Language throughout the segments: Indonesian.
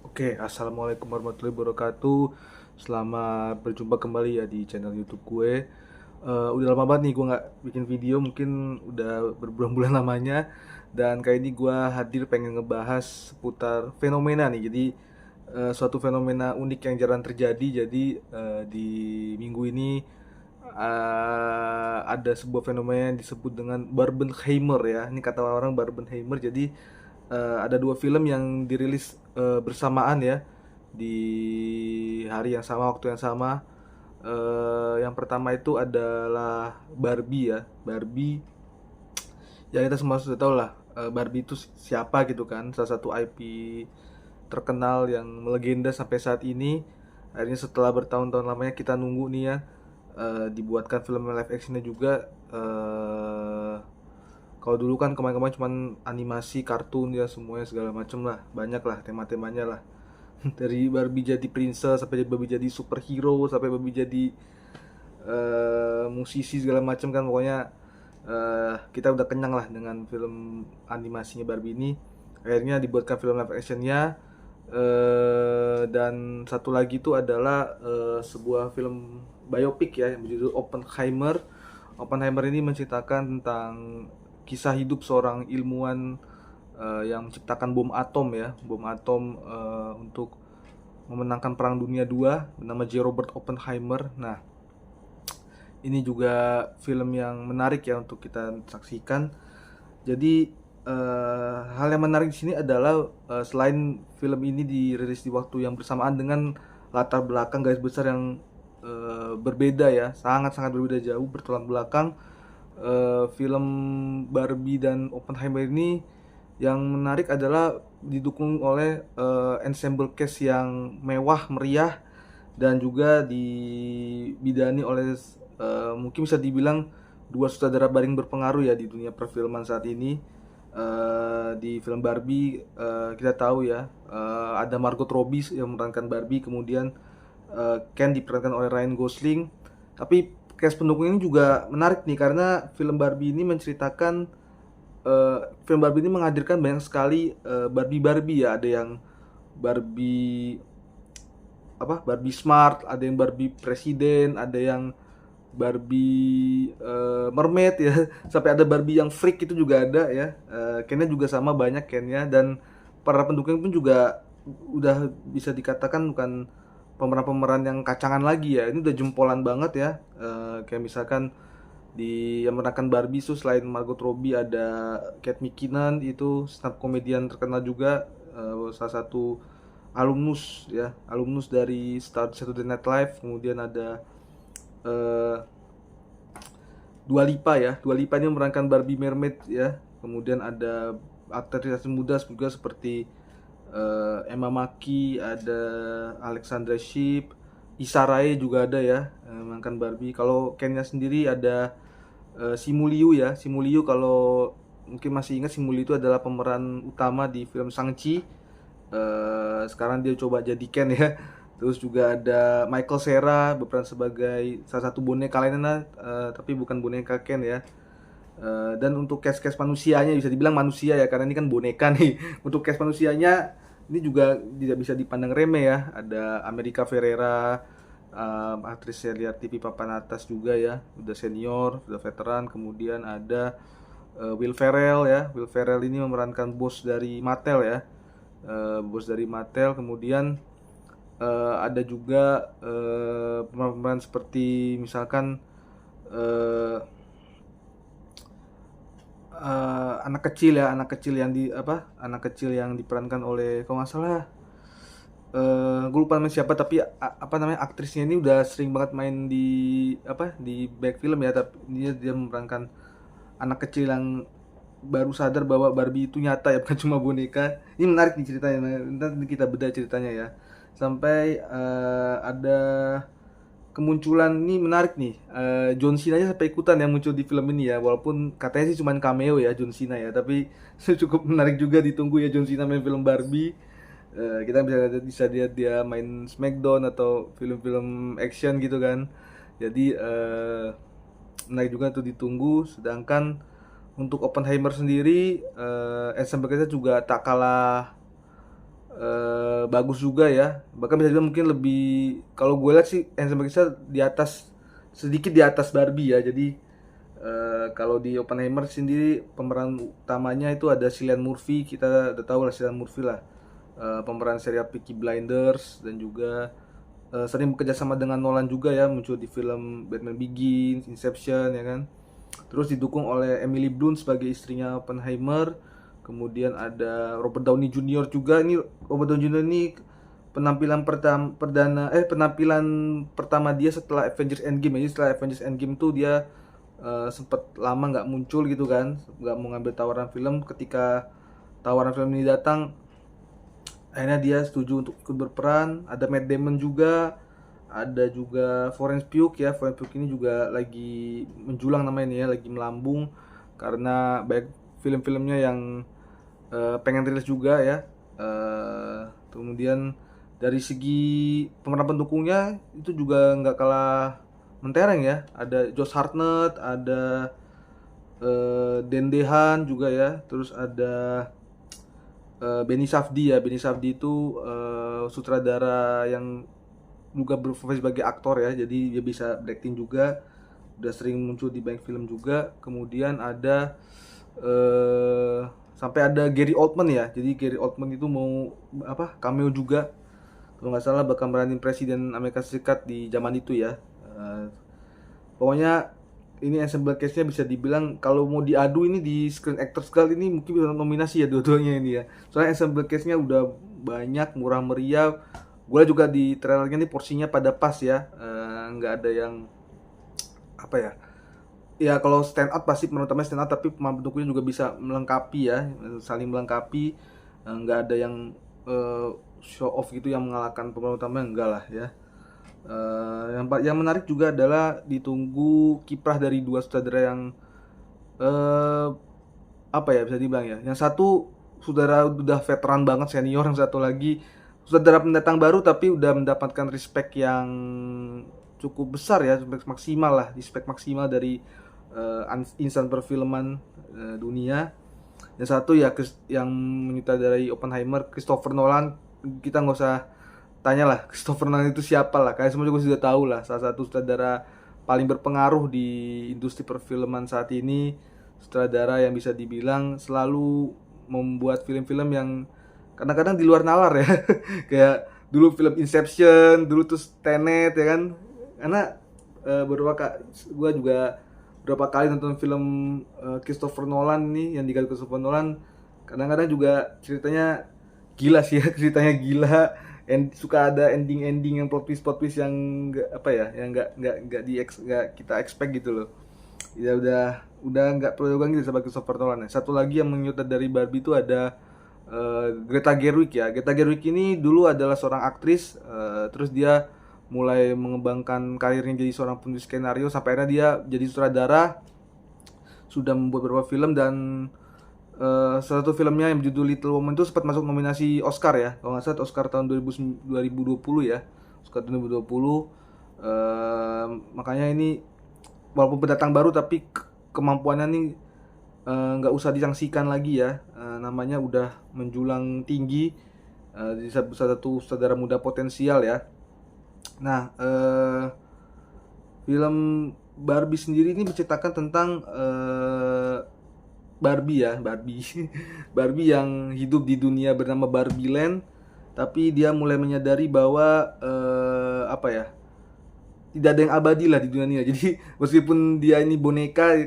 Oke, assalamualaikum warahmatullahi wabarakatuh. Selamat berjumpa kembali ya di channel YouTube gue. Udah lama banget nih gue nggak bikin video, mungkin udah berbulan-bulan lamanya. Dan kali ini gue hadir pengen ngebahas seputar fenomena nih. Jadi suatu fenomena unik yang jarang terjadi. Jadi di minggu ini ada sebuah fenomena yang disebut dengan Barbenheimer ya. Ini kata orang Barbenheimer. Jadi ada dua film yang dirilis bersamaan ya di hari yang sama, waktu yang sama. Yang pertama itu adalah Barbie ya. Barbie, ya kita semua sudah tahu lah. Barbie itu siapa gitu kan, salah satu IP terkenal yang melegenda sampai saat ini. Akhirnya setelah bertahun-tahun lamanya kita nunggu nih ya, dibuatkan film live actionnya juga. Kalau dulu kan kemarin-kemarin cuman animasi, kartun ya, semuanya segala macem lah, banyak lah tema-temanya lah. Dari Barbie jadi princess, sampai Barbie jadi superhero, sampai Barbie jadi musisi segala macam kan, pokoknya kita udah kenyang lah dengan film animasinya Barbie ini. Akhirnya dibuatkan film live actionnya. Dan satu lagi itu adalah sebuah film biopik ya yang berjudul Oppenheimer. Oppenheimer ini menceritakan tentang kisah hidup seorang ilmuwan yang menciptakan bom atom ya, bom atom untuk memenangkan Perang Dunia II, bernama J. Robert Oppenheimer. Nah, ini juga film yang menarik ya untuk kita saksikan. Jadi hal yang menarik di sini adalah selain film ini dirilis di waktu yang bersamaan dengan latar belakang garis besar yang berbeda ya, sangat-sangat berbeda jauh bertolak belakang. Film Barbie dan Oppenheimer ini yang menarik adalah didukung oleh ensemble cast yang mewah, meriah, dan juga dibidani oleh mungkin bisa dibilang dua sutradara paling berpengaruh ya di dunia perfilman saat ini. Di film Barbie kita tahu ya, ada Margot Robbie yang memerankan Barbie, kemudian Ken diperankan oleh Ryan Gosling. Tapi cast pendukung ini juga menarik nih karena film Barbie ini menceritakan film Barbie ini menghadirkan banyak sekali Barbie ya. Ada yang Barbie Barbie smart, ada yang Barbie presiden, ada yang Barbie mermaid ya, sampai ada Barbie yang freak itu juga ada ya. Kennya juga sama, banyak Kennya, dan para pendukung pun juga udah bisa dikatakan bukan pemeran-pemeran yang kacangan lagi ya. Ini udah jempolan banget ya. Kayak misalkan di yang memenangkan Barbie itu selain Margot Robbie ada Kate McKinnon, itu stand up komedian terkenal juga, salah satu alumnus dari Saturday Night Live. Kemudian ada eh, Dua Lipa ya. Dua Lipa ini memerankan Barbie Mermaid ya. Kemudian ada aktris muda juga seperti Emma Maki, ada Alexandra Shipp, Issa Rae juga ada ya, memerankan Barbie. Kalau Kenya sendiri ada Simu Liu ya. Simu Liu, kalau mungkin masih ingat, Simu Liu itu adalah pemeran utama di film Shang-Chi. Sekarang dia coba jadi Ken ya. Terus juga ada Michael Cera berperan sebagai salah satu boneka lainnya, tapi bukan boneka Ken ya. Dan untuk cast-cast manusianya bisa dibilang manusia ya, karena ini kan boneka nih. Untuk cast manusianya ini juga tidak bisa dipandang remeh ya. Ada America Ferrera, aktris serial TV papan atas juga ya, udah senior, udah veteran. Kemudian ada Will Ferrell ya. Will Ferrell ini memerankan bos dari Mattel ya, bos dari Mattel. Kemudian ada juga pemeran seperti misalkan eh, anak kecil yang anak kecil yang diperankan oleh, kalau nggak salah, gue lupa namanya siapa, tapi apa namanya, aktrisnya ini udah sering banget main di di back film ya, tapi dia memerankan anak kecil yang baru sadar bahwa Barbie itu nyata ya, bukan cuma boneka. Ini menarik nih ceritanya. Nanti kita bedah ceritanya ya. Sampai ada kemunculan, ini menarik nih. John Cena nya sampai ikutan yang muncul di film ini ya. Walaupun katanya sih cuma cameo ya John Cena ya, tapi cukup menarik juga, ditunggu ya John Cena main film Barbie. Kita bisa lihat dia main Smackdown atau film-film action gitu kan. Jadi menarik juga tuh, ditunggu. Sedangkan untuk Oppenheimer sendiri, ensemble cast juga tak kalah bagus juga ya. Bahkan bisa dibilang mungkin lebih, kalau gue lihat sih Handsome Berkisah di atas, sedikit di atas Barbie ya. Jadi kalau di Oppenheimer sendiri pemeran utamanya itu ada Cillian Murphy, kita udah tahu lah Cillian Murphy lah. Pemeran serial Peaky Blinders, dan juga sering bekerja sama dengan Nolan juga ya, muncul di film Batman Begins, Inception ya kan. Terus didukung oleh Emily Blunt sebagai istrinya Oppenheimer. Kemudian ada Robert Downey Jr. juga. Ini Robert Downey Jr. ini penampilan pertama dia setelah Avengers Endgame. Jadi setelah Avengers Endgame tuh dia sempat lama nggak muncul gitu kan, nggak mau ngambil tawaran film. Ketika tawaran film ini datang, akhirnya dia setuju untuk ikut berperan. Ada Matt Damon juga, ada juga Florence Pugh ya. Florence Pugh ini juga lagi menjulang namanya nih ya, lagi melambung karena banyak film-filmnya yang pengen rilis juga ya. Kemudian dari segi pemeran pendukungnya itu juga nggak kalah mentereng ya. Ada Josh Hartnett, ada Dane DeHaan juga ya. Terus ada Benny Safdie ya. Benny Safdie itu sutradara yang juga berprofesi sebagai aktor ya. Jadi dia bisa berakting juga. Udah sering muncul di banyak film juga. Kemudian ada sampai ada Gary Oldman ya. Jadi Gary Oldman itu mau cameo juga, kalau nggak salah bakal meranin Presiden Amerika Serikat di zaman itu ya. Pokoknya ini Ensemble Cast-nya bisa dibilang kalau mau diadu ini di Screen Actors Guild ini mungkin bisa nominasi ya dua-duanya ini ya. Soalnya Ensemble Cast-nya udah banyak, murah meriah. Gue juga di trailernya nih porsinya pada pas ya. Nggak ada yang apa ya. Ya kalau stand out pasti penontonnya stand out, tapi pemain pendukungnya juga bisa melengkapi ya, saling melengkapi. Nggak ada yang show off gitu yang mengalahkan pemeran utamanya, enggak lah ya. Yang menarik juga adalah ditunggu kiprah dari dua sutradara yang bisa dibilang ya. Yang satu sutradara udah veteran banget, senior. Yang satu lagi sutradara pendatang baru tapi udah mendapatkan respect yang cukup besar ya, respect maksimal dari insan perfilman dunia. Yang satu ya yang menyutradarai Oppenheimer, Christopher Nolan. Kita nggak usah tanya lah Christopher Nolan itu siapa lah, kalian semua juga sudah tahu lah, salah satu sutradara paling berpengaruh di industri perfilman saat ini. Sutradara yang bisa dibilang selalu membuat film-film yang kadang-kadang di luar nalar ya. Kayak dulu film Inception, dulu terus Tenet ya kan. Karena gue juga berapa kali nonton film Christopher Nolan nih, yang digarap Christopher Nolan. Kadang-kadang juga ceritanya gila sih ya, ceritanya gila. Suka ada ending yang plot twist yang nggak kita expect gitu loh. Ya udah nggak perlu lagi sama Christopher Nolan ya. Satu lagi yang menyutradari Barbie itu ada Greta Gerwig ya. Greta Gerwig ini dulu adalah seorang aktris, terus dia mulai mengembangkan karirnya jadi seorang penulis skenario, sampai akhirnya dia jadi sutradara, sudah membuat beberapa film. Dan salah satu filmnya yang berjudul Little Woman itu sempat masuk nominasi Oscar ya, kalau nggak salah Oscar tahun 2020 ya, Oscar 2020. Makanya ini walaupun pendatang baru tapi kemampuannya nih nggak usah disangsikan lagi ya. Namanya udah menjulang tinggi, jadi salah satu sutradara muda potensial ya. Nah, film Barbie sendiri ini menceritakan tentang Barbie Barbie yang hidup di dunia bernama Barbie Land, tapi dia mulai menyadari bahwa tidak ada yang abadi lah di dunia ini. Jadi meskipun dia ini boneka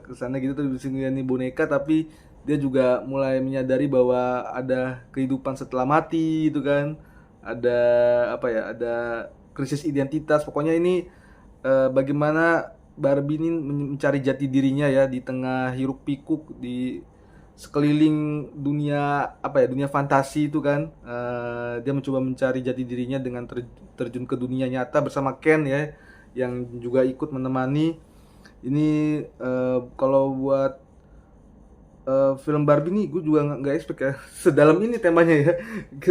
kesana gitu, dia ini boneka, tapi dia juga mulai menyadari bahwa ada kehidupan setelah mati gitu kan. Ada krisis identitas. Pokoknya ini bagaimana Barbie ini mencari jati dirinya ya di tengah hiruk pikuk di sekeliling dunia dunia fantasi itu kan. Dia mencoba mencari jati dirinya dengan terjun ke dunia nyata bersama Ken ya, yang juga ikut menemani. Ini kalau buat film Barbie nih gue juga nggak expect ya sedalam ini temanya ya.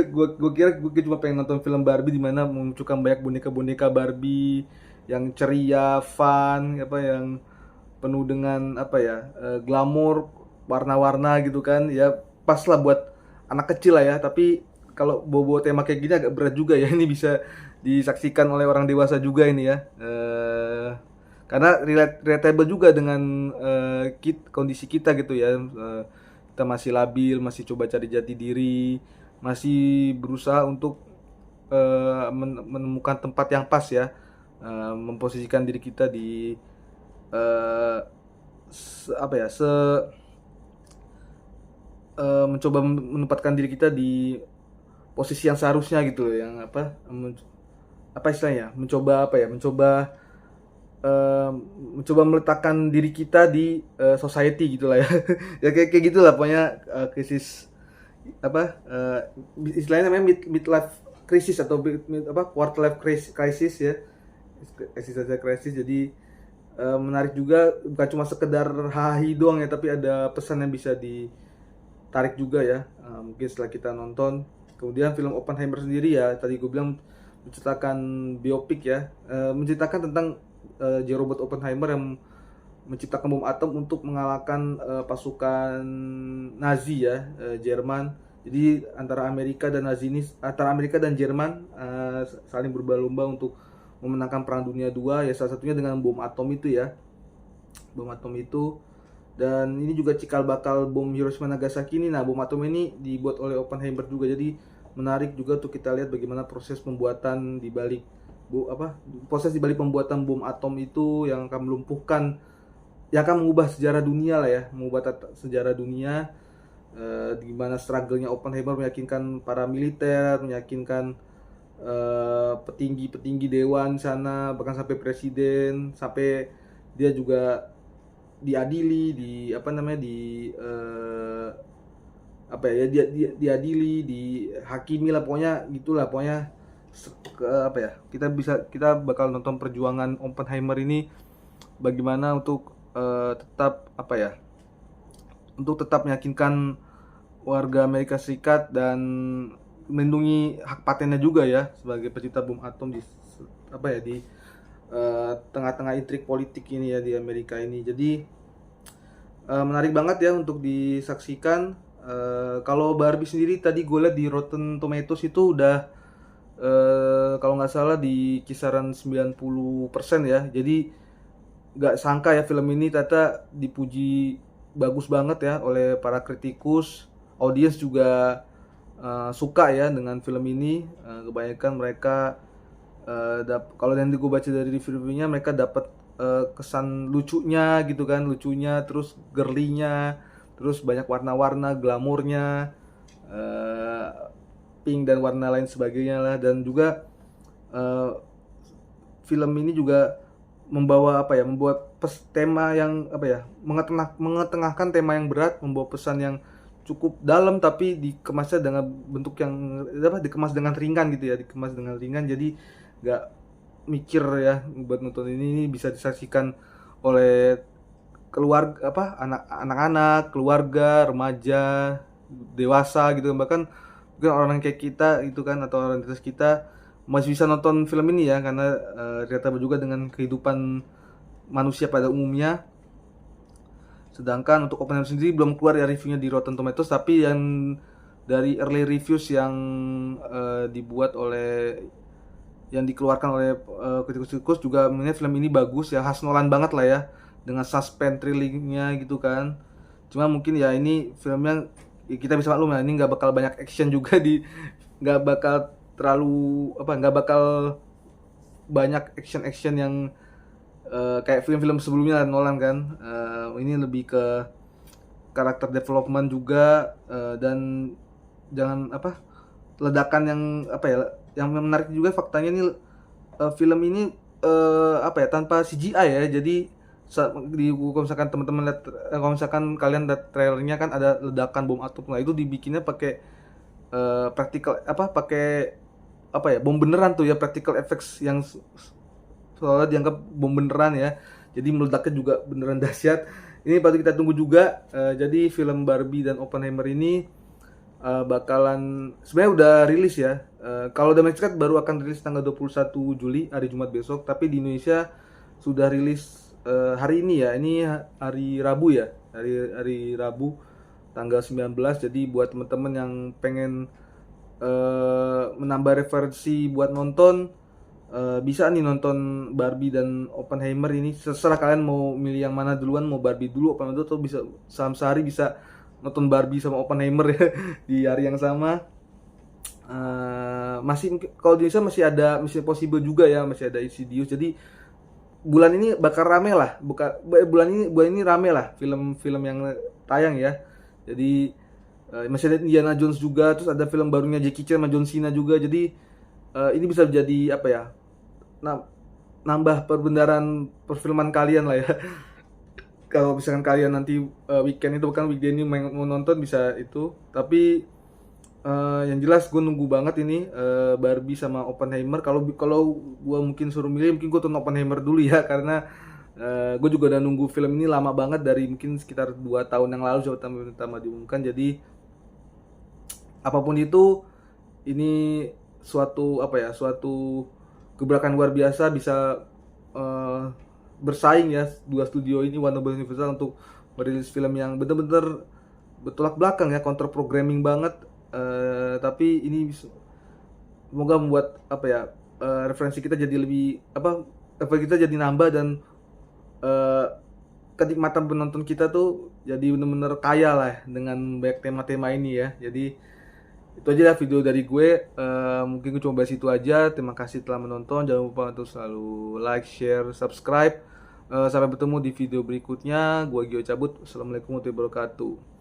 Gue kira gue cuma pengen nonton film Barbie di mana memunculkan banyak boneka-boneka Barbie yang ceria, fun, yang penuh dengan glamour, warna-warna gitu kan. Ya pas lah buat anak kecil lah ya. Tapi kalau bawa tema kayak gini agak berat juga ya. Ini bisa disaksikan oleh orang dewasa juga ini ya. Karena relatable juga dengan kondisi kita gitu ya. Kita masih labil, masih coba cari jati diri, masih berusaha untuk menemukan tempat yang pas ya, memposisikan diri kita di eh, apa ya, mencoba menempatkan diri kita di posisi yang seharusnya gitu loh, yang apa istilahnya, mencoba apa ya, mencoba meletakkan diri kita di society gitulah ya. Ya kayak gitulah pokoknya, krisis apa, istilahnya namanya midlife crisis atau quarter life crisis ya, existential crisis. Jadi menarik juga, bukan cuma sekedar hahi doang ya, tapi ada pesan yang bisa ditarik juga ya, mungkin setelah kita nonton. Kemudian film Oppenheimer sendiri ya, tadi gue bilang menceritakan biopik ya, menceritakan tentang J. Robert Oppenheimer yang menciptakan bom atom untuk mengalahkan pasukan Nazi ya, Jerman. Jadi antara Amerika dan Jerman saling berlomba untuk memenangkan Perang Dunia II ya, salah satunya dengan bom atom itu ya. Bom atom itu, dan ini juga cikal bakal bom Hiroshima Nagasaki ini. Nah, bom atom ini dibuat oleh Oppenheimer juga. Jadi menarik juga untuk kita lihat bagaimana proses pembuatan di balik pembuatan bom atom itu yang akan melumpuhkan, yang akan mengubah sejarah dunia lah ya, mengubah sejarah dunia. Gimana struggle-nya Oppenheimer meyakinkan para militer, meyakinkan petinggi-petinggi dewan sana, bahkan sampai presiden, sampai dia juga diadili, diadili, dihakimi lah, pokoknya gitulah, pokoknya kita bakal nonton perjuangan Oppenheimer ini, bagaimana untuk tetap meyakinkan warga Amerika Serikat dan melindungi hak patennya juga ya, sebagai pencipta bom atom di tengah-tengah intrik politik ini ya di Amerika ini. Jadi menarik banget ya untuk disaksikan. Kalau Barbie sendiri tadi gue lihat di Rotten Tomatoes itu udah kalau nggak salah di kisaran 90% ya. Jadi nggak sangka ya, film ini ternyata dipuji bagus banget ya oleh para kritikus. Audiens juga suka ya dengan film ini. Kebanyakan mereka kalau yang gue baca dari review-reviewnya, mereka dapat kesan lucunya gitu kan, terus girly-nya, terus banyak warna-warna, glamornya, pink dan warna lain sebagainya lah. Dan juga film ini juga membawa tema yang mengetengahkan tema yang berat, membawa pesan yang cukup dalam, tapi dikemasnya dengan bentuk yang dikemas dengan ringan gitu ya, jadi nggak mikir ya buat nonton ini bisa disaksikan oleh keluarga, anak-anak, keluarga, remaja, dewasa gitu, bahkan mungkin orang kayak kita gitu kan, atau orang di atas kita masih bisa nonton film ini ya, karena ternyata juga dengan kehidupan manusia pada umumnya. Sedangkan untuk Oppenheimer sendiri belum keluar ya reviewnya di Rotten Tomatoes, tapi yang dari early reviews yang dikeluarkan oleh kritikus juga menilai film ini bagus ya, khas Nolan banget lah ya, dengan suspense thrillingnya gitu kan. Cuma mungkin ya ini filmnya kita bisa maklum ya, ini nggak bakal banyak action juga, nggak bakal banyak action yang kayak film-film sebelumnya Nolan kan. Ini lebih ke karakter development juga, dan jangan ledakan yang menarik juga faktanya nih, film ini tanpa CGI ya. Jadi kalau misalkan teman-teman lihat, kalau misalkan kalian lihat trailernya kan ada ledakan bom atom, nah itu dibikinnya pakai bom beneran tuh ya, practical effects yang soalnya dianggap bom beneran ya. Jadi meledaknya juga beneran dahsyat. Ini patut kita tunggu juga. Jadi film Barbie dan Oppenheimer ini bakalan sebenarnya udah rilis ya. Kalau di Amerika baru akan rilis tanggal 21 Juli, hari Jumat besok, tapi di Indonesia sudah rilis hari ini ya. Ini hari Rabu ya. Hari Rabu tanggal 19. Jadi buat teman-teman yang pengen menambah referensi buat nonton, bisa nih nonton Barbie dan Oppenheimer ini. Terserah kalian mau milih yang mana duluan, mau Barbie dulu, Oppenheimer dulu, atau bisa sehari bisa nonton Barbie sama Oppenheimer ya di hari yang sama. Masih kalau di Indonesia masih ada Mission Impossible juga ya, masih ada Insidious. Jadi bulan ini bakal rame lah, bulan ini rame lah film-film yang tayang ya. Jadi masih ada Indiana Jones juga, terus ada film barunya Jackie Chan sama John Cena juga. Jadi ini bisa jadi apa ya, nambah perbendaharaan perfilman kalian lah ya. Kalau misalkan kalian nanti weekend itu, bukan weekday ini mau nonton, bisa itu. Tapi yang jelas gue nunggu banget ini Barbie sama Oppenheimer. Kalau kalau gue mungkin suruh milih, mungkin gue tonton Oppenheimer dulu ya, karena gue juga udah nunggu film ini lama banget, dari mungkin sekitar 2 tahun yang lalu coba pertama diumumkan. Jadi apapun itu, ini suatu apa ya, suatu gebrakan luar biasa bisa eh, bersaing ya, dua studio ini, Warner Bros. Universal, untuk merilis film yang bener-bener bertolak belakang ya, counter programming banget. Tapi ini semoga membuat apa ya, referensi kita jadi lebih apa, referensi kita jadi nambah, dan eh, kenikmatan penonton kita tuh jadi bener-bener kaya lah dengan banyak tema-tema ini ya. Jadi itu aja lah video dari gue. Mungkin gue cuma bahas itu aja. Terima kasih telah menonton. Jangan lupa untuk selalu like, share, subscribe. Sampai bertemu di video berikutnya. Gue Gio cabut. Assalamualaikum warahmatullahi wabarakatuh.